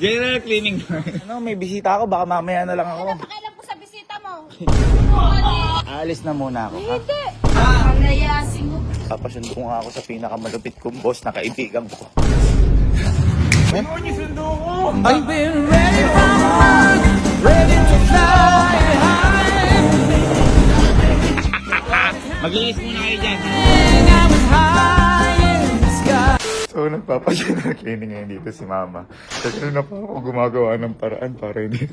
General cleaning. Ano, may bisita ako. Baka mamaya na lang ako. Ano pakialam ko sa bisita mo? Aalis na muna ako, ha? Hindi. Palayasin mo. Papasundo ko nga ako sa pinakamalupit kong boss na kaibigan ko. Ano niyo sundo ko? I've been ready from work, ready to fly high. Maglinis muna kayo dyan. And I was high in the sky. So, nagpapa-general cleaning ngayon dito si Mama. Kasi na pa ako gumagawa ng paraan para hindi.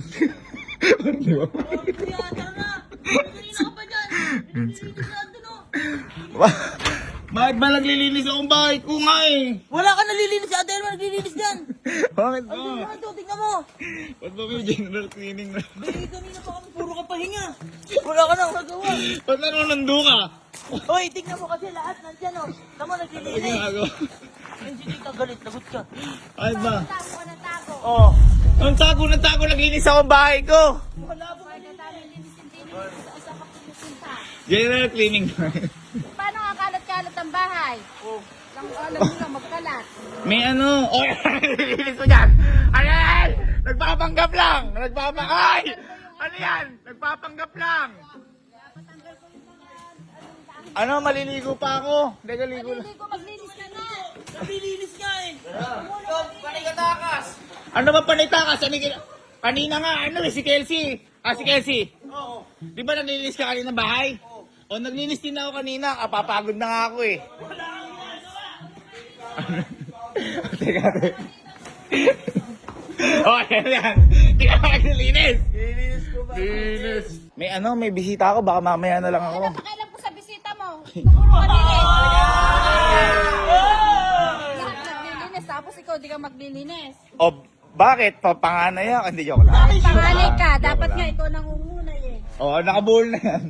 Parang di ba? Bakit ba naglilinis akong bahay ko nga eh? Wala ka nalilinis, si Ate Elma naglilinis dyan. Bakit ba? Ano ito, tingnan mo. Ba't ba may general cleaning na? Baby, kanina pa kami, puro ka pahinga. Wala ka nang nagawa. Ba't nanonondo ka? Hoy, tingnan mo kasi lahat nandyan, oh. Tama, Ano naglilinis. ginagawa? Ay, sige ka, galit, lagot ka. Ay ba? Tago ka ng tago. Oh. Ang tago na tago, naglinis akong bahay ko. Wala po. Pag natalo linisin-linisin sa saan ka pumupunta. General cleaning. Paano nga kalat-kalat ang bahay? Oh. Lang alam mo lang magkalat. May ano? Oh, nililinis ko dyan. Ano yan? Nagpapanggap lang. Ay! Ano yan? Nagpapanggap lang. Ano, maliligo pa ako. Hindi, ligo lang. Hindi ko maglinis ka na. Naglilinis nga eh. Ikaw, panay ka takas. Ano ba panitakas? Kanina nga, ano eh, si Kelsey. Si Kelsey. Oo. Di ba naglilinis ka kanina ng bahay? O, naglinis din ako kanina. Papagod na nga ako eh. Teka, teka. Oh, yan. Di ka naglilinis. Nililinis ko ba? Linis. May ano, may bisita ako. Baka mamaya na lang ako. Ano pakialam ko sa bisita mo? Puro ka linis. Lahat naglilinis, tapos ikaw di ka maglilinis. O, bakit? Papanganay ako. Hindi, joke lang. Panganay ka, dapat nga ikaw nangungunay eh. Oo, nakabuhol na yan.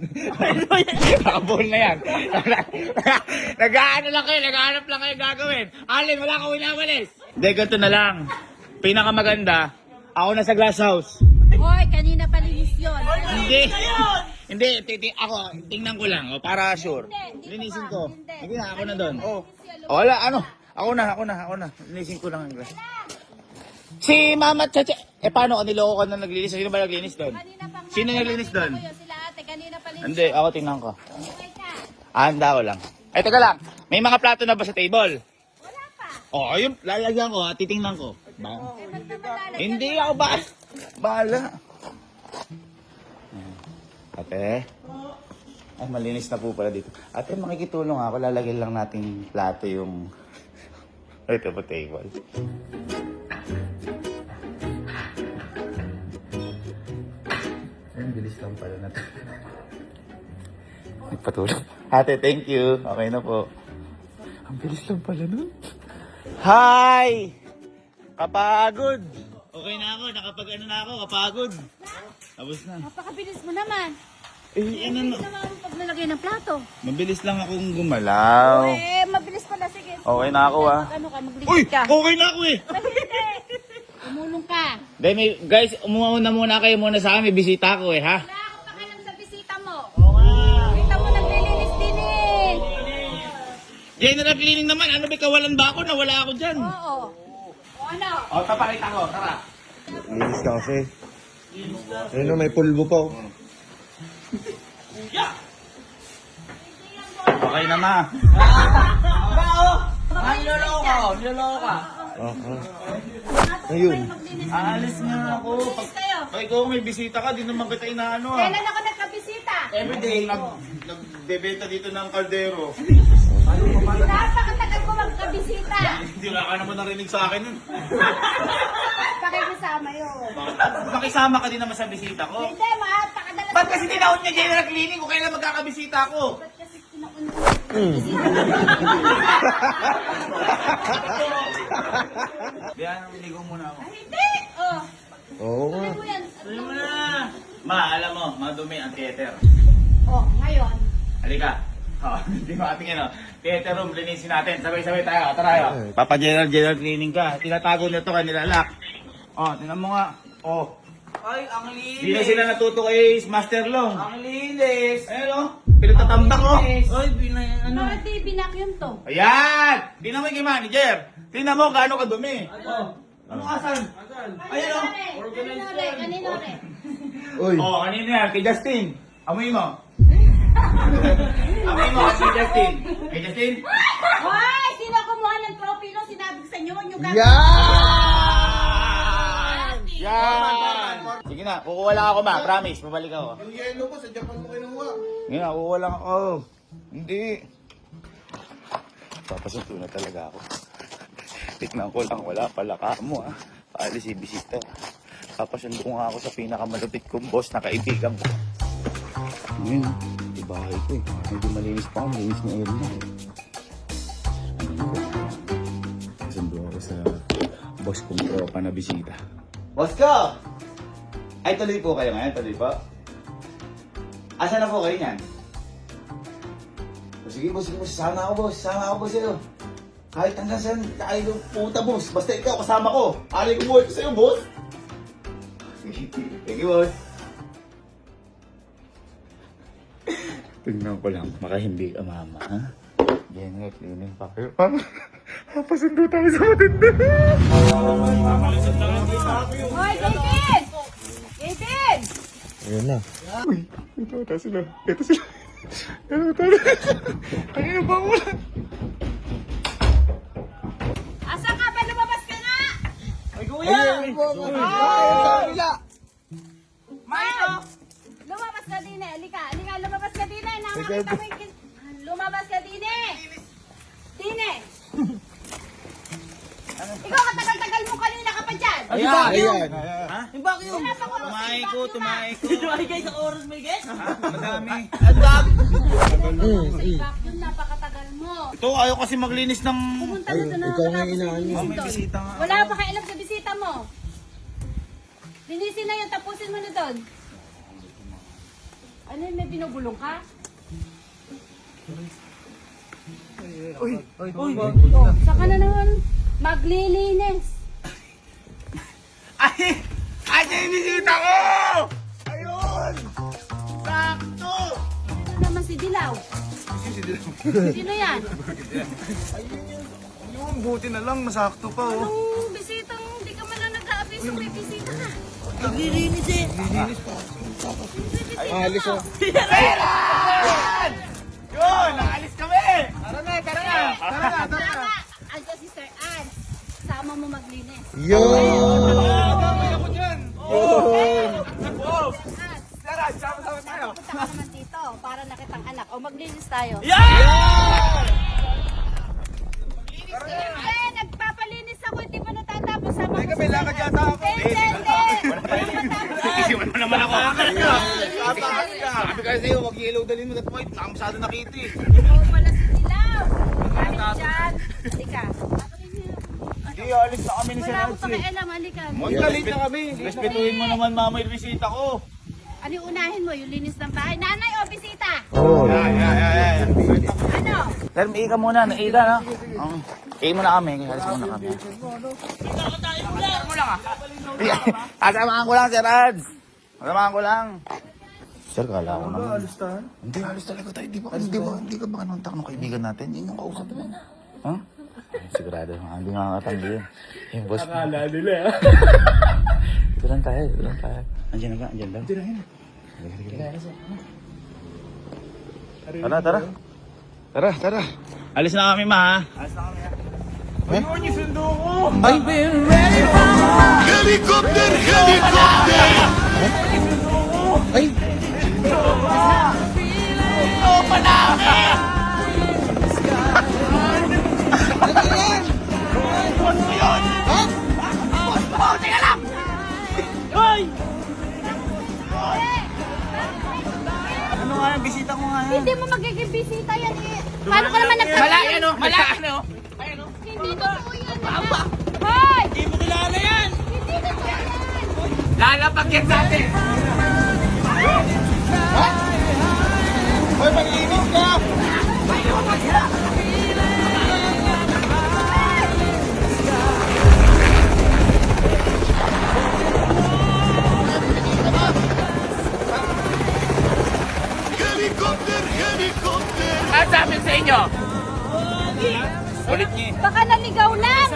Nakabuhol na yan. Nag-ano lang kayo, nag-aanap lang kayo gagawin. Alin, wala ka winawalis. Hindi, ganito na lang. Pinakamaganda, ako na sa glass house. Hoy, kanina pa linis yun. Hindi. Hindi, ako, tingnan ko lang, para sure. Hindi, Linisin pa. ko. Hindi. Hindi na, ako na doon. Oh. Wala, ano? Ako na. Linisin ko lang ang glass. Si Mama Chacha, paano? Niloko ko na naglinis? Sino ba naglinis doon? Kanina pa nga. Sino naglinis doon? Ako yun, sila ate, kanina pa linis. Hindi, ako tingnan ko. Okay ka. Handa ko lang. Ay, teka lang. May mga plato na ba sa table? Wala pa. Oo, ayun. Lalagyan ko, ha. Titingnan ko. Ba? Eh, ba't naman lalagyan? Hindi ako ba? Bahala. Ate? Ay, malinis na po pala dito. Ate, makikitulong ako. Lalagyan lang natin plato yung... Ito po, table. Ang bilis lang pala natin. Nagpatulong. Ate, thank you. Okay na po. Ang bilis lang pala nun. Hi! Kapagod! Okay na ako. Nakapag-ano na ako. Kapagod. Tapos na. Napakabilis mo naman. Eh, ano na? Hindi naman pag nalagay ng plato. Mabilis lang akong gumalaw. Eh, mabilis pala. Sige. Okay na ako, ah. Ano ka, Uy! maglinis ka. Okay na ako eh! Ay, hindi. Tumulong ka. Guys, umuuna muna kayo muna sa akin. May bisita ko eh, ha? Wala akong pakialam sa bisita mo. Oo nga. Kita mo naglilinis din eh. General cleaning naman. Ano ba, kawalan ba ako? Nawala ako dyan. Oo. O ano? O, tapakita ko. Tara. Linis ka kasi. Ayun o, may pulbo pa. Oh. Okay na, ma. Niloloko ka, niloloko ka. Ayun. Aalis nga ako. Linis kayo. Pag ikaw may bisita ka, di naman kita inaano ah. Kailan ako nagkabisita? Everyday, nagbebenta dito ng kaldero. Napakatagal ko magkabisita. Hindi wala ka naman narinig sa akin nun. Pakikisama yun. Makisama ka din naman sa bisita ko. Hindi, mapakadalas. Ba't kasi tinawag niya general cleaning kung kailan magkakabisita ko? Ba't kasi tinaon mo? Biyan, niligo muna ako. Ay, hindi! Oh, Oo nga. ano mo yan? Ano mo na? Ma, alam mo, madumi ang theater. Oh, ngayon. Halika. Hindi mo ating ano. Theater room, linisin natin. Sabay-sabay tayo. Tara tayo. Papa general cleaning ka. Tinatago nito kanila lock. Oh, tingnan mo nga. Oh. Ay, ang linis. Di na sila natuto kay Master Long. Ang linis. Ayun oh. Pinagtatambak oh. Ay, ano? Bakit di binakyum to? Ayan! Tingnan mo yung kay manager. Tingnan mo gaano kadumi. Ano? Ano asan? Ayan o. Kanino re? Uy. Oh, kanina yan. Kay Justin. Amoy mo. Amoy mo kay Justin. Kay Justin? Hoy! Sino kumuha ng trophy no? Sinabi ko sa inyo, huwag niyo gagawin. Yan! Sige na, kukuha lang ako ma. Promise, babalik ako. Yung yelo ko, sa Japan mo kinuha. Sige na, kukuha lang ako. Hindi. Papasuto na talaga ako. Tignan ko lang, wala pala ka mo ah. Paalis si bisita. Papasundo ko nga ako sa pinakamalupit kong boss na kaibigan ko. Ngayon, di bahay ko eh. Medyo malinis pa ako, malinis na area na. Kasundo ako sa boss kong tropa na bisita. Boss ko! Ay, tuloy po kayo ngayon, tuloy po. Asa na po kayo niyan? O, sige boss, sama ako boss, sa'yo. Kahit hanggang saan, kahit yung puta boss, basta ikaw kasama ko. Alay ko buhay ko sa'yo boss. Thank you boss. Tingnan ko lang, makahimbi ka mama, ha? General cleaning pa kayo. Papasundo tayo sa matindi. Hoy, David! David! Ayun na. Uy, ito sila. Ito sila. Kanina ba mo lang? Asa ka ba? Lumabas ka nga! Ay, kuya! Milo! Lumabas ka din eh. Halika, lumabas ka din eh. Nakakita mo yung... Lumabas ka din eh. Din eh. Ikaw katagal-tagal mo kanina ka pa dyan. Ayan. Yung vacuum! Wala pa ko. Tumahay ko. Ay, guys, ang oras may guys! Madami. Ang dami! Vacuum, napakatagal mo. Ito, ayaw kasi maglinis ng... Pumunta na doon. ikaw nga inaano. May bisita nga. Wala pa kailan sa bisita mo. Linisin na yun, tapusin mo na doon. Ano yun, may binubulong ka? Uy! Oh, saka na naman maglilinis. Ay! Ay, yung bisita ko! Ayun! Sakto! Ano naman si Dilaw? Sino yan? Ayun, buti na lang. Masakto pa, oh. Anong bisitang hindi ka man lang nag-aabiso, may bisita ka. Naglilinis eh! Alis oh. Ayan! Yun! Nakalis kami! Tara na! Tama! Andiyan si Sir Ann. Sama mo maglinis. Yun! Damay ako dyan! Yun! Sir Ann, Tara, sama-sama tayo! punta ka naman dito para nakitang anak. O maglinis tayo. Eh, nagpapalinis ako. Hindi pa natatapos. Sama mo may lakad yata ako. Hindi. Iwan mo naman ako. Sabi kasi sa'yo, wag yellow dalhin mo. That's why, nakamasado nakita eh. Oo pala si Dilaw. Dahil dyan. Halika. Hindi, alis na kami ni Sir Wala akong Nancy. pakialam. Halika. Magkalit na kami. Respetuhin mo naman mama yung bisita ko. Ano yung unahin mo? Yung linis ng bahay? Nanay o bisita? Oh. Yan. Ano? Sir, iika muna. Iika na. Iika muna kami. Alis muna kami. Kasamahan ko lang, Sir Ads. Kasamahan ko lang. Sir, kala ko naman. Hindi, alis talaga tayo. Hindi ka ba kanontak ng kaibigan natin? Yun yung kausap mo. Ha? Sigurado. Hindi nga katanggi yun. Yung boss mo. Akala nila. Ito lang tayo. Andiyan na. Tara. Alis na kami, ma. Alis na kami, ha? Ayun, yung sundo ko! I've been ready for Helicopter! Ay! Ano nga yung bisita ko nga yan? Hindi mo magiging bisita yan eh. Paano ka naman nagkakaroon? Malaki! Hindi totoo yan. Ha? Hoy! Hindi mo kilala yan! Hindi totoo yan. Lalapag yan sa atin! Hoy, mag-inis ka! Ang sabi sa inyo! Ulit niya. Baka naligaw lang.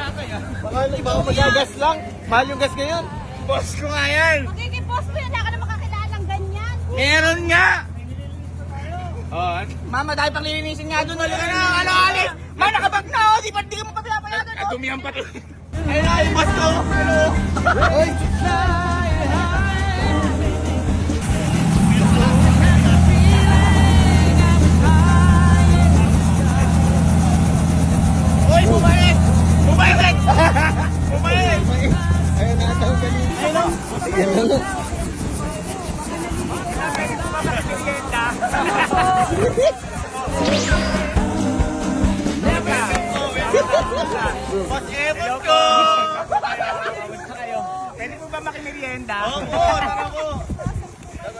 Baka iba ako magagalit. gas lang. Mahal yung gas ngayon. Boss ko nga yan. Magkikipos mo yan, wala ka na makakilala ng ganyan. Meron nga. Oh, mama, dahil pang lilinisin nga doon. Wala ka na. Ano, alis? Ma, nakabag na. Oh. Di ka mo pa pinapayagan. At dumihan pa to. Ayun na, yung boss ko. Ano? Hoy, bumalik! Bumalik! Bumalik! Ayun na, tawag ka niyo. Ayun o. Ayan na lang. Boss Ebon ko! Pwede po ba makimerienda? Opo, tara ko.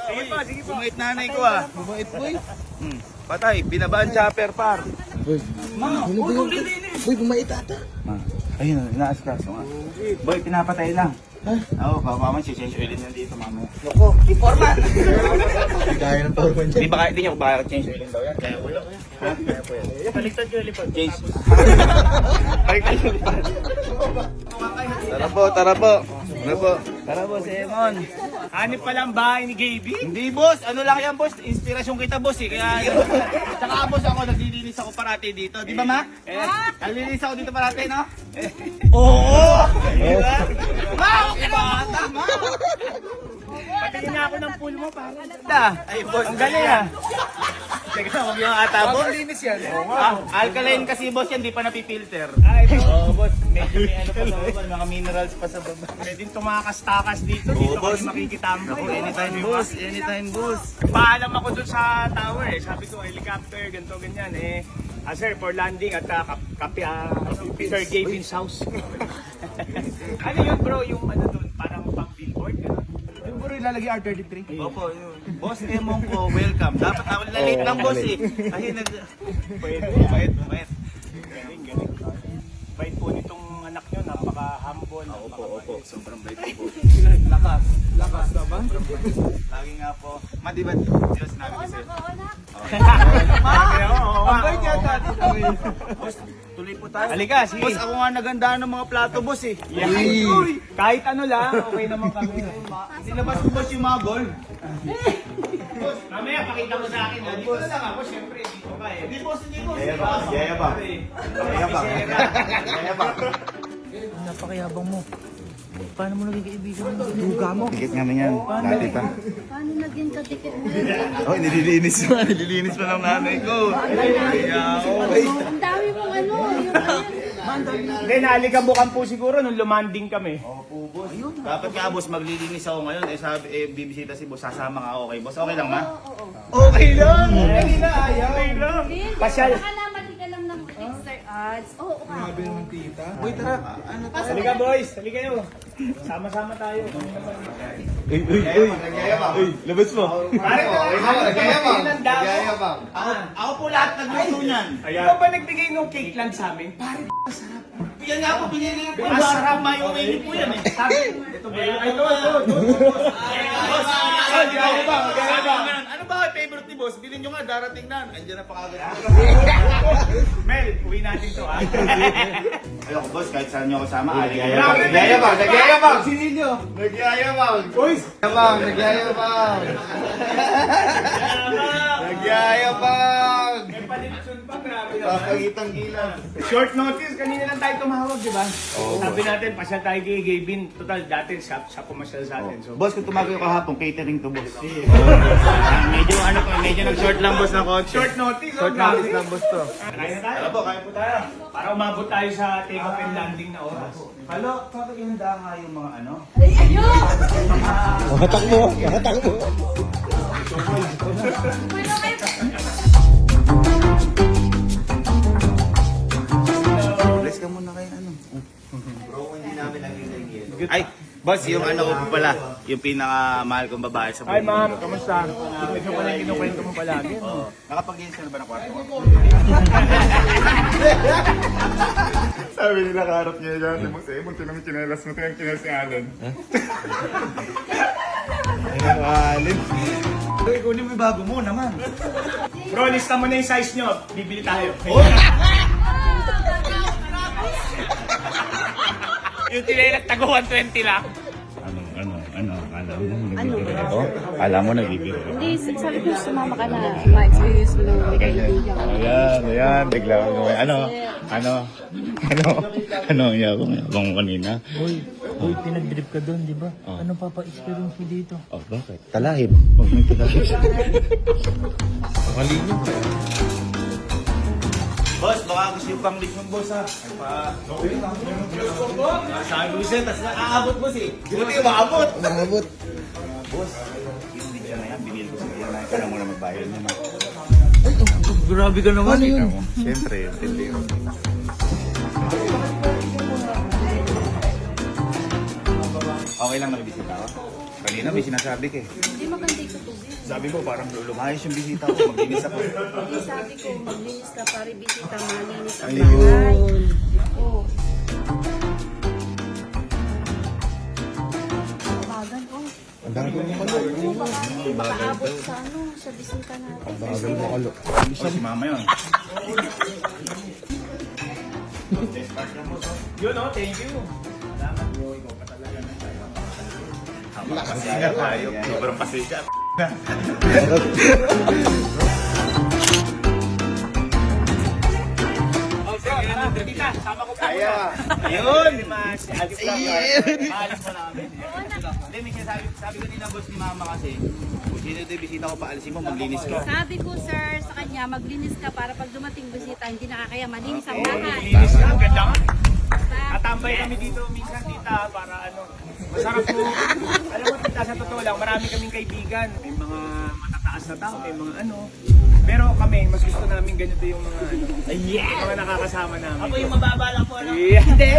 Sige po, sige po. Bumait nanay ko ah. Bumait, boy. Patay, binabaan chopper par. Boy, ano ba yun? Boy, bumait ata. Ayun, inaasikaso nga. Boy, pinapatay lang. Oo, baka man change oil yan dito mamaya. Loko. Informal! Kaya ng power man Di ba hindi niyo baka change oil daw yan? Kaya po yan. Kaya po yan. Baliktad ko yung lipad. Change. Baliktad yung lipad. Tara po, tara po. Tara po. Tara po, Simon. Hanip pa lang bahay ni Gaby? Hindi boss, ano lang yan boss, inspirasyon kita boss eh, kaya yun. Tsaka boss ako, naglilinis ako parati dito, di ba ma? Naglilinis ako dito parati, no? Oo! Diba? Ma, okay na bata, ma! Patingin nga ako ng pool mo, pare. Ay boss, ang galing ah. Teka, huwag yung ata boss. linis yan. Alkaline kasi boss yan, di pa napipilter. Ay, ito. Oo boss, medyo may ano pa sa baba, mga minerals pa sa baba. Pwede tumakas-takas dito. Dito boss. kami makikitambay. Ako, anytime boss, anytime boss. Paalam ako dun sa tower eh. Sabi ko, helicopter, ganito, ganyan eh. Sir, for landing at Sir Gavin's house. Ano yun bro, yung ano dun, parang pang billboard? Yung bro, ilalagay R33. Opo, yun. Boss Emong ko, welcome. Dapat ako late lang boss eh. Ay, bumait. Galing, galing. Bait po nitong anak nyo, napaka-humble. Opo, sobrang bait po. Lakas na ba? Lagi nga po. Ma, di ba, Diyos namin kasi. Ang bait niya dati. Boss, tuloy po tayo. Halika, sige. Boss, ako nga nagandaan ng mga plato, boss eh. Uy, kahit ano lang, okay naman kami. Nilabas ko boss yung mga gold. Boss, mamaya pakita mo sa akin. Dito na lang ako, syempre. Dito ka eh. Hindi boss, hindi boss. Yayabang. Napakayabang mo. Paano mo naging kaibigan mo? Duga mo. Dikit nga na yan. Dati pa. Paano naging kadikit mo? Oh, nililinis pa ng nanay ko. Ang dami mong ano, yung Hindi, naalikabukan po siguro nung lumanding kami. Opo, boss. Dapat nga, boss, maglilinis ako ngayon. Eh, sabi, bibisita si boss. Sasama nga ako kay boss. Okay lang, ma? Okay lang. Okay lang. Okay lang. Pasyal. Baka naman di ka lang ng extra ads. Oo, Grabe naman tita. Boy, tara. Ano to? Halika boys, halika kayo. Sama-sama tayo. Uy, labas mo. Pare ko, Nagyayabang. Ako po lahat nagluto niyan. ikaw ba nagbigay ng cake lang sa amin? Pare, Yan nga po, pinili ko. Masarap, mayuwi po yan eh. sabi, ito ba yun? Ito. Boss, Magyayabang. ano ba ang favorite ni boss? Bilhin nyo nga, darating na. Andiyan na pa kagad. Mel, uwi natin to ah. Ayoko boss, kahit saan nyo ako sama. Nagyayabang. Sinilyo. Nagyayabang. Boys. Nagyayabang. Nagyayabang. May palitsun pa, grabe na. Papagitang gilang. Short notice, kanina lang tayo tumawag, di ba? Sabi natin, pasyal tayo kay Gavin. Total, dati siya pumasyal sa atin. So, Boss, kung tumawag ko kahapon, catering to boss. medyo nag-short lang boss ng kotse. short notice, Short notice lang boss to. Kaya na tayo. Kaya po tayo. Para umabot tayo sa take off and landing na oras. Halo, bakit ihanda nga yung mga ano? Ay, ayun! Makatakbo. Makatakbo. Ano kayo? Bless ka muna kayo ano. Bro, hindi namin nag-ingay. Ay, boss, yung ano ko po pala, yung pinakamahal kong babae sa buhay. Hi ma'am, kamusta? Medyo pala yung kinukwento mo palagi. Oo. Nakapag-inis ka na ba ng kwarto? Sabi nila kaharap niya dyan, mo sa ibon, tinamit chinelas mo, tinamit chinelas ni Alan. Ayun, Alan. Uy, kunin mo yung bago mo naman. Bro, lista mo na yung size nyo. Bibili tayo. Yung tinelas, tago 120 lang. Ano? Alam mo, nagbibiro ako. Hindi, sabi ko sumama ka na. Ma-experience mo na may kaibigan. Ayan, bigla ako gawin. Ano ang yabang mo kanina? Uy, pinag-drip ka doon, di ba? Oh. Anong papa-experience mo dito? Oh, bakit? Talahib. Huwag may talahib. Malinya pa. Boss, baka gusto yung pang-lit ng boss ha. Sabi ko siya, tapos naaabot boss eh. Buti maabot. Maabot. Boss, yung video na yan, binil ko sa video na yan. Kaya mo na magbayad niya. Grabe ka naman. Ano yun? Siyempre, hindi yun. Okay lang nakibisita ako. Kanina may sinasabi ka eh. Hindi maganda yung tubig. Sabi mo parang lumayas yung bisita ko, maglinis ako. Hindi, sabi ko, maglinis ka para bisita, malinis ang Ayun. bahay. Oo. Bagan, oh. Ang dami mo pala. Paabot sa ano, sa bisita natin. Ang dami mo pala. O si mama yun. Yun o, thank you. Pasensya tayo. Sobrang pasensya. Oh, sige, tita, sama ko pa. Ayun! Alis mo namin. Hindi, may sabi ko nila boss ni mama kasi, kung sino ito yung bisita ko, paalisin mo, maglinis ka. Sabi ko, sir, sa kanya, maglinis ka para pag dumating bisita, hindi nakakaya malinis ang bahay. Linis ka, ang ganda nga. Sa- Tatambay kami dito minsan, tita, para ano. Masarap po. Alam mo, tita, sa totoo lang, marami kaming kaibigan. May mga matataas na tao, may mga ano. Pero kami, mas gusto namin ganito yung mga ano. Yung mga nakakasama namin. Ako yung mababa lang po, ano? Yeah. Hindi.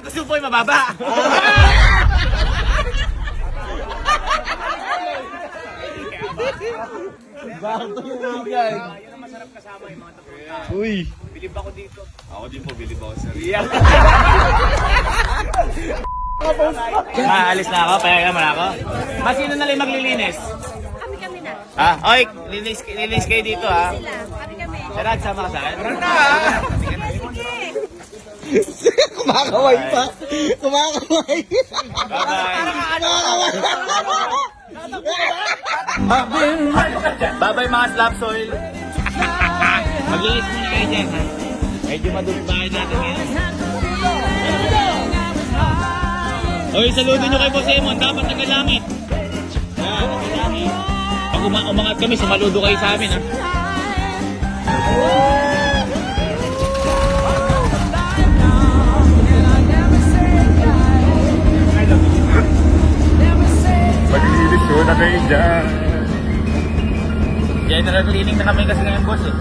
Gusto po yung mababa! Yun ang masarap kasama yung mga totoong tao. Uy! Bilib ako dito. Ako din po, bilib ako sir. Yeah. Alis na ako, payagan mo na ako. Sino na lang maglilinis? Kami na. Oy, linis kayo dito ha. Sila, kami. Sarad, sama ka sa akin. Sige. Kumakaway pa. Kumakaway. Bye-bye mga slap soil. Maglinis muna kayo dyan ha. Medyo madumi bahay natin ngayon. Oy, saludo nyo kay Boss Emon. Dapat nagalangit. Nagalangit. Pag umangat kami, sumaludo kayo sa amin ha. Maglinis muna kayo dyan. General cleaning na kami kasi ngayon boss eh.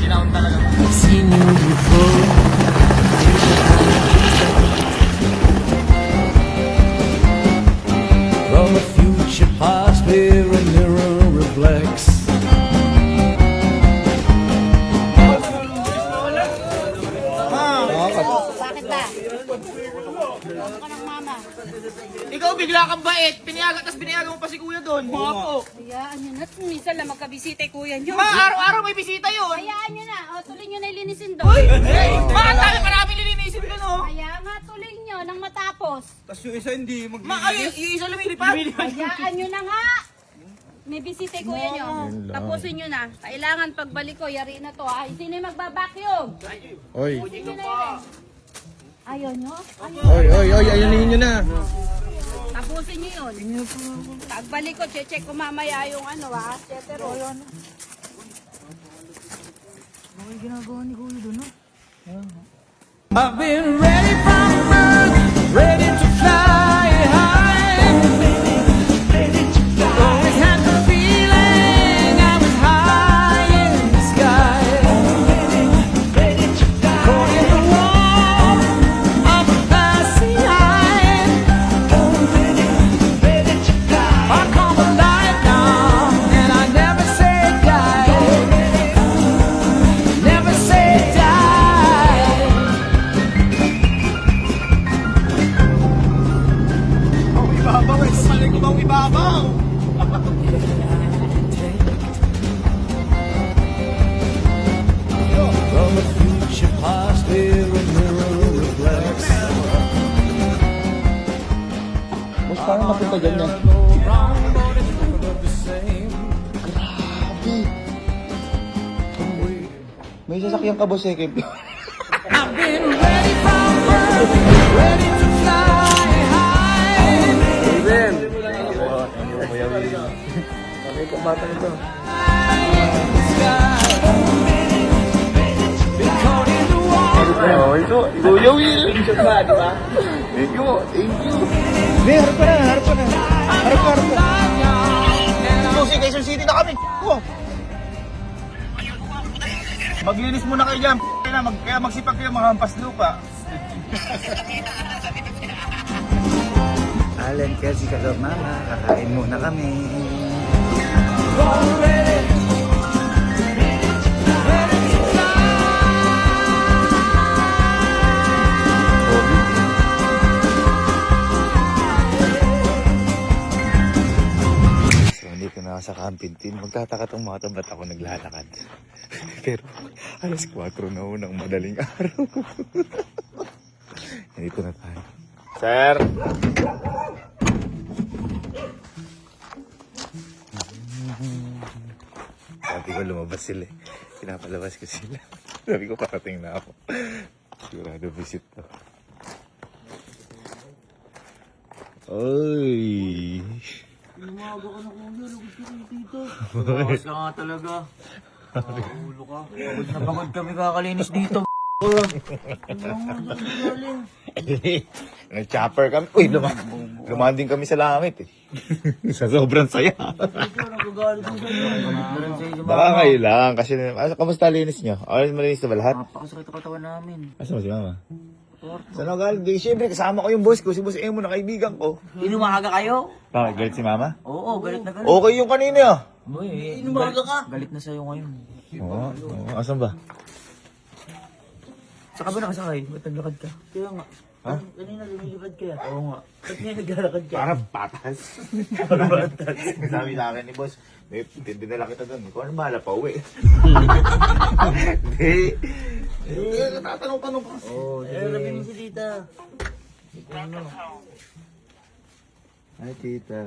Sinaon talaga. Seen you before. From a future past where a mirror reflects. Bakit ba? Ano ka ng mama? Ikaw bigla kang bait. Tapos pinayagan mo pa si kuya doon. Guwapo. Hayaan nyo na. Minsan lang magkabisita kuya nyo. Araw-araw may bisita yun. Hayaan nyo na. O, tuloy nyo na ilinisin doon. Bakit tayo maraming lilinisin ko no? Kaya nga, tuloy nyo nang matapos. Tapos yung isa hindi maglinis. Yung isa lumilipad. Hayaan nyo na nga. May bisita kuya nyo. Tapusin nyo na. Kailangan pagbalik ko, yari na to. Ay, sino yung magbabacuum? Oy. Sino na yun? Ayaw nyo? Oy, ayunin nyo na. Tapusin nyo yun. Pagbalik ko, check ko mamaya yung ano ha. Cetero. Ano ginagawa ni kuya doon no? I've been ready from birth, ready to fly high. Always had the feeling I was high in the sky. Caught in the warmth of a passing eye. I come alive now, and I never say die. Never say die. Ibabaw eh. Kumalig ko bang ibabaw? From a future past where Paano napunta ganyan? go wrong, but it's all the same. May sasakyan ka, boss, second. I've been ready from birth, ready to fly high. Kami kong bata nito. In the sky. Been caught in the water. Oh, ito. Kuya Will. Picture ba, di ba? Thank you. Thank you. Hindi, harap ka na. Harap ka na. Harap ka, harap ka. Susi, Quezon City na kami. Oh. Maglinis muna kayo dyan. Kaya magsipag kayo mga hampas lupa. Alan, kasi kalog mama. Kakain muna kami. Ready to fly. So, nandito na ako sa camping tin. Magtataka tong mga to, ba't ako naglalakad? Pero, alas 4 na unang madaling araw. Nandito na tayo. Sir! Sabi ko lumabas sila eh. Pinapalabas ko sila. Sabi ko parating na ako. Sigurado visit to. Oy! Lumaga ka na kuya, lugod ka rin dito. Bakas ka nga talaga. Ulo ka. Pagod na pagod kami kakalinis dito. Nag-chopper kami. Uy, lumahan din kami sa langit eh. Sa sobrang saya. Nagagalit mo sa'yo. Galit na rin sa'yo sa Baka mama. kayo lang. Kasi, kamusta linis nyo? Okay, malinis na ba lahat? Napakasakit ang katawan namin. Asa mo si mama? Saan ako galing? Di, siyempre, kasama ko yung boss ko. Si Boss Emo na kaibigan ko. Inumaga kayo? Bakit? Galit si mama? Oo, galit na galit. Okay yung kanina ah. Boy, inumaga ka? Galit na sa'yo ngayon. Oo. Oo. Asan ba? Saka ba nakasakay? Ba't naglakad ka? Kaya nga. Ha? Kanina lumilipad ka. Oo nga. Ba't ngayon naglalakad ka? Parang patas. Parang patas. Sabi sa akin ni boss, dinala kita doon. Ikaw ano bahala pa uwi. Hindi. Tatanong-tanong ka. Oo, labi mo si tita. Ay, tita.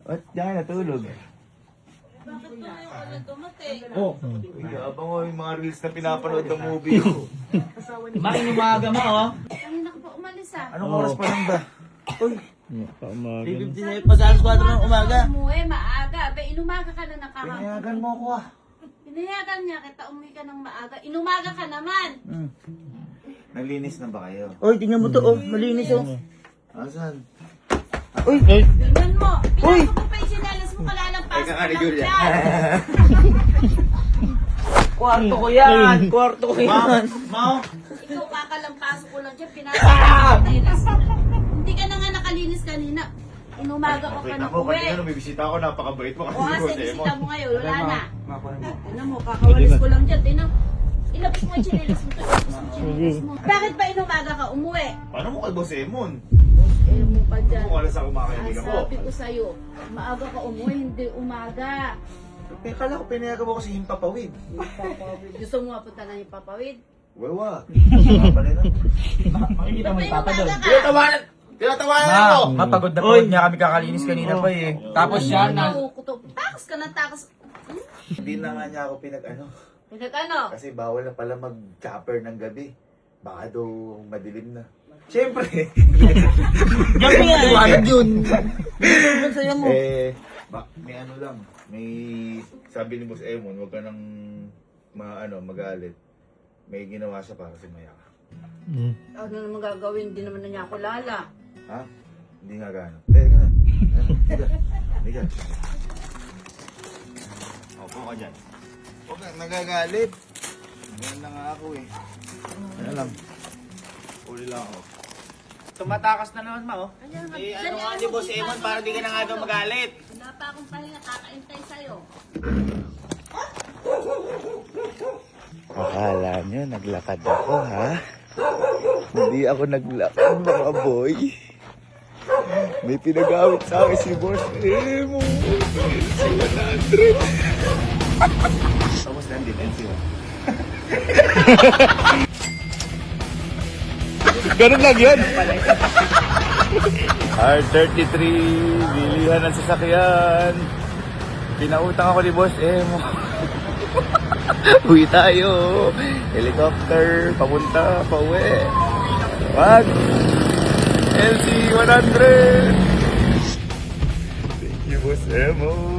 Ba't diyan ka natulog? Bakit tumayo ka na dumating? Oh. Abang ko yung mga reels na pinapanood ng movie ko. Inumaga mo, oh. Kanina ka pa umalis ah. Anong oras pa lang ba? 3:59 pa sa alas 4 ng umaga. Umuwi, maaga. Ba, inumaga ka na nakakapag. Pinayagan mo ako ah. Pinayagan niya kita, umuwi ka ng maaga. Inumaga ka naman. Naglinis na ba kayo? Oy, tingnan mo to, oh. Malinis, oh. Asan? Tingnan mo. Pinasok mo pa yung sinelas mo, kalalampaso Teka ka ka ni lang Julia. dyan. Kwarto ko yan. Kwarto ko yan. Mao? Ikaw kakalampaso ko lang dyan, pinasok mo yung sinelas. Hindi ka na nga nakalinis kanina. Inumaga ka pa na Ako, uwi. kanina may bisita ako, napakabait mo kasi O si kasi Boss Emo. bisita mo ngayon, wala na. Tingnan mo, kakawalis ko lang dyan. Tingnan, ilabas mo yung chinelas mo. Ilabas mo yung chinelas mo. Bakit ba inumaga ka umuwi? Paano mo kay Boss Emon? Eh, mo pa dyan. Kung alas ako mga Ang kaibigan mo. sabi ko sa'yo, maaga ka umuwi, hindi umaga. Kala ko pinayagan mo kasi yung papawid. Gusto mo mapunta na yung papawid? Wawa. Makikita Ba't may umaga ka? Tinatawanan ako! Mapagod na pagod niya kami kakalinis kanina pa eh. Tapos siya na... Takas ka ng takas. Hindi na nga niya ako pinag-ano. Pinag-ano? Kasi bawal na pala mag-chopper ng gabi. Baka daw madilim na. Siyempre. Gabi nga eh. Ano yun? Ano sa'yo mo? May ano lang. May sabi ni Boss Emon, huwag ka nang magalit. May ginawa siya para si Maya. Ano naman gagawin? Hindi naman na niya ako lala. Ha? Hindi nga gano'n. Teka na. Hindi ka. Opo ka dyan. Huwag kang nagagalit. Ganyan na nga ako eh. Ano lang. Uli lang ako. Tumatakas na naman, ma, oh. Ano nga ni Boss Emon para di ka na nga daw magalit? Wala pa akong pahinga, kakaintay sa'yo. Akala nyo, naglakad ako, ha? Hindi ako naglakad, mga boy. May pinag-awit sa akin si Boss Emo. Si 100. Tapos nandito, NC1. Ganun lang yun. R33, bilihan ng sasakyan. Pinautang ako ni Boss Emo. Uwi tayo. Helicopter, papunta, pauwi. Wag. LC 100. Thank you, Boss Emo.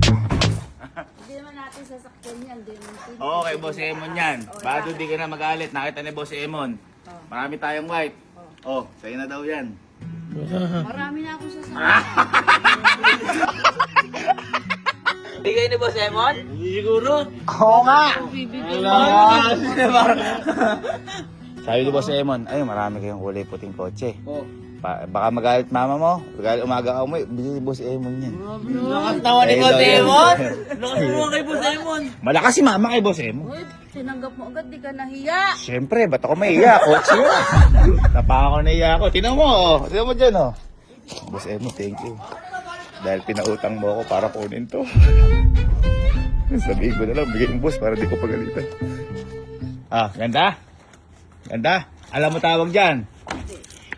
Hindi naman natin sasakyan yan. Hindi naman Okay, Boss Emon yan. Bado di ka na magalit. Nakita ni Boss Emon. Marami tayong white. Oh, sa'yo na daw yan. Marami na akong sasakyan. Bigay ni Boss Emon? Siguro. Oo nga! Bibigyan Sabi ni Boss Emon, ay marami kayong kulay puting kotse. Oh. Baka magalit mama mo. Magalit umaga ka umuwi. Bili ni Boss Emon yan. Lakas tawa ni Eh, Boss daw yan. Emon. Lakas mo kay Boss Emon. Malakas si mama kay Boss Emon. Uy, tinanggap mo agad. Di ka nahiya. Siyempre, ba't ako mahiya? Kotse yun. Napaka ako nahiya ako. Tinan mo, oh. Tinan mo dyan, oh. Boss Emon, thank you. Dahil pinautang mo ako para kunin to. Sabihin ko na lang, bigay yung boss para di ko pagalitan. Ah, ganda? Ganda? Alam mo tawag dyan?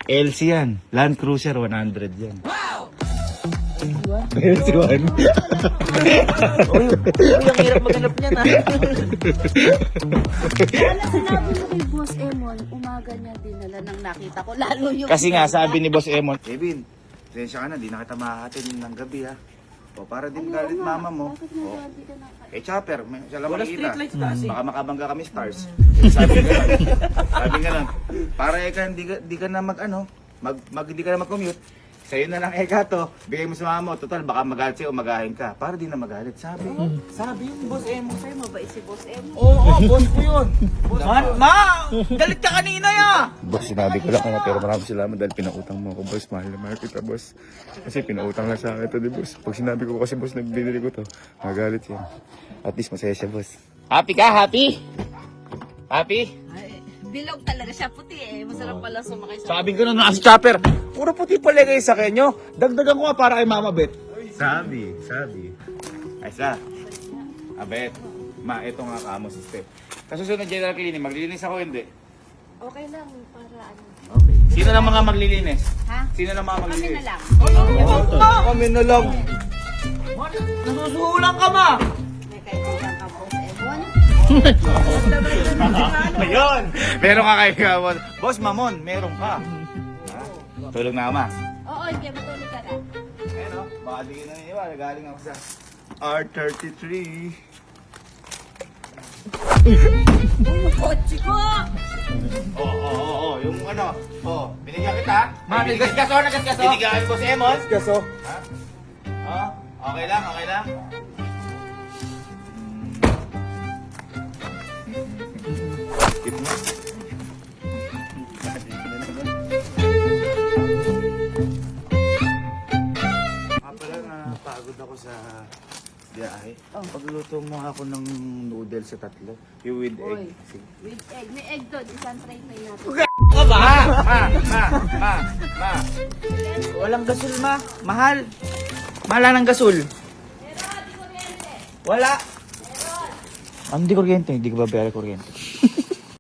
LC yan. Land Cruiser 100 yan. Wow! LC1? Uy, ang hirap maghanap niyan ah. Alam, sinabi mo kay Boss Emon, umaga niya dinala nang nakita ko. Lalo yung... Kasi nga, sabi ni Boss Emon, Kevin, pasensya ka na, di na kita makahatin ng gabi ha. O para di magalit mama mo. Bakit O, nagabi ka na? eh chopper, siya lang Wala makikita. street lights kasi. Baka makabangga kami stars. Sabi nga lang, para eka di ka na hindi ka na mag-commute. Sa'yo na lang eka to, bigay mo sa mama mo. Total, baka magalit sa'yo o magahin ka. Para di na magalit, sabi. Sabi yung Boss Emon. Sa'yo mabait si Boss Emon. Oo, boss ko yun. Ma! Galit ka kanina ya! Boss, sinabi ko lang ano, pero maraming salamat dahil pinautang mo ako, boss. Mahal na mahal kita, boss. Kasi pinautang lang sa akin ito, di boss. Pag sinabi ko kasi, boss, na binili ko to, magalit yan. At least masaya siya, boss. Happy ka? Happy? Happy? Ay, bilog talaga siya. Puti eh. Masarap pala sumakay sa... Sabi ko na nasa chopper, puro puti pala kayo sa kanyo. Dagdagan ko nga para kay Mama Bet. Sabi. Ay sa, Abet, ma, ito nga kamo si Steph. Kasusunod general cleaning, maglilinis ako hindi. Okay lang para ano. Okay. Sino lang mga maglilinis? Ha? Sino lang mga Kami maglilinis? na lang. Kami na lang. Nasusulang ka ma! May kaibigan ka Boss Emon. Ayun! Meron ka kay Mamon. Boss Mamon, meron ka. Ha? Tulog na ako, ma. Oo, hindi. Matulog ka na. Ayun o, baka di ka naniniwala. Galing ako sa R33. Kotse ko! Oo. Yung ano, binigyan kita. Ma, nagasgaso. Binigyan ko si Emon. Gaso. Ha? Okay lang. Skip mo. Pala napagod ako sa biyahe. Pagluto mo ako ng noodles sa tatlo. Yung with egg. Oy. With egg. May egg doon. Isang try na natin. Ka ba? Ma. Walang gasol ma. Mahal. Mahal ng gasol. Wala. Ano di kuryente? Hindi ko ba bayar kuryente?